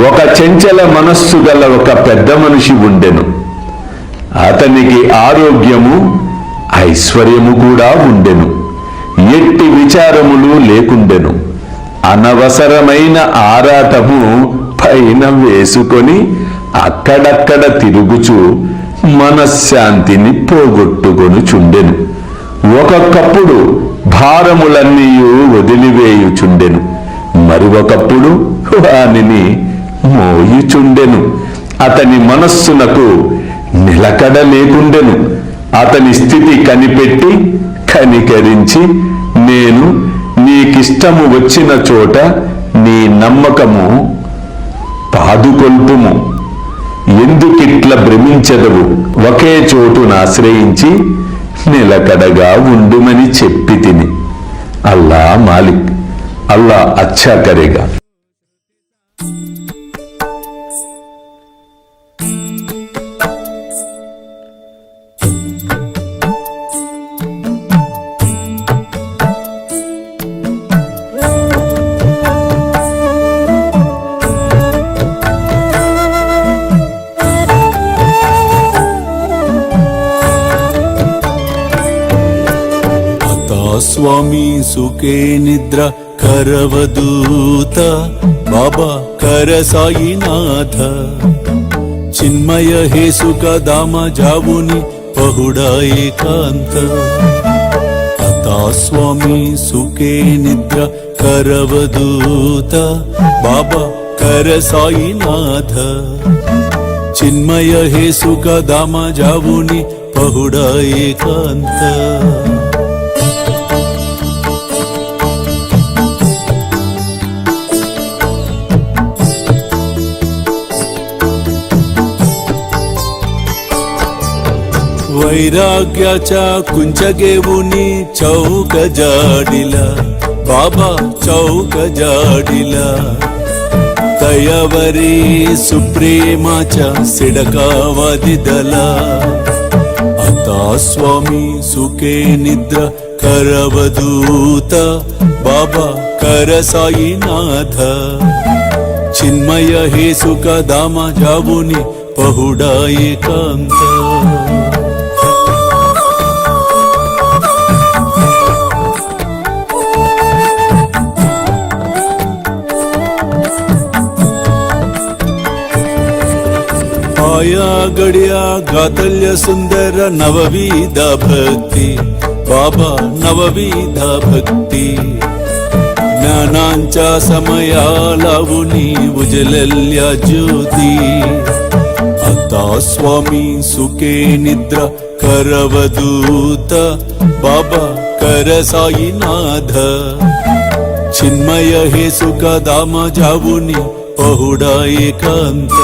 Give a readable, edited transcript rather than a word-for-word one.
ఒక చెంచల మనస్సు గల ఒక పెద్ద మనిషి ఉండెను. అతనికి ఆరోగ్యము ఐశ్వర్యము కూడా ఉండెను. ఎట్టి విచారములు లేకుండెను. అనవసరమైన ఆరాటము పైన వేసుకొని అక్కడక్కడ తిరుగుచు మనశ్శాంతిని పోగొట్టుకొనుచుండెను. ఒక్కొక్కప్పుడు భారములన్నీ వదిలివేయుచుండెను, మరి ఒకప్పుడు వానిని మోయుచుండెను. అతని మనస్సునకు నిలకడ లేకుండెను. అతని స్థితి కనిపెట్టి కనికరించి, నేను నీకిష్టము వచ్చిన చోట నీ నమ్మకము పాదుకొల్పుము, ఎందుకిట్ల భ్రమించదవు, ఒకే చోటును ఆశ్రయించి నిలకడగా ఉండుమని చెప్పి తిని. అల్లా మాలిక్, అల్లా అచ్చా కరేగా. స్వామి సుఖే నిద్ర కరవదూత బాబా కర సాయినాథ చిన్మయ హే సుఖ దామ జావుని పహుడా ఏకాంత అతా స్వామి సుఖే నిద్ర కరవదూత బాబా కర సాయినాథ చిన్మయ హే సుఖ దామ జావుని పహుడా ఏకాంత वैराग्याच्या कुंचगेवुनी चौक जाडिला बाबा चौक जाडिला दयावरी सुप्रेमाच्या सिडकावादिदला आता स्वामी सुखे निद्र करवदूत बाबा कर साईनाथ चिन्मय हे सुख दामा जावुनी पहुडा एकांत आया गड्या गातल्य सुंदर नवविध भक्ती बाबा नवविध भक्ती ज्ञानांच्या समया लावुनी उजलल्या ज्योती आता स्वामी सुखे निद्रा करवदूत बाबा कर साईनाथ चिन्मय हे सुख दाम जावुनी पहुडा एकांत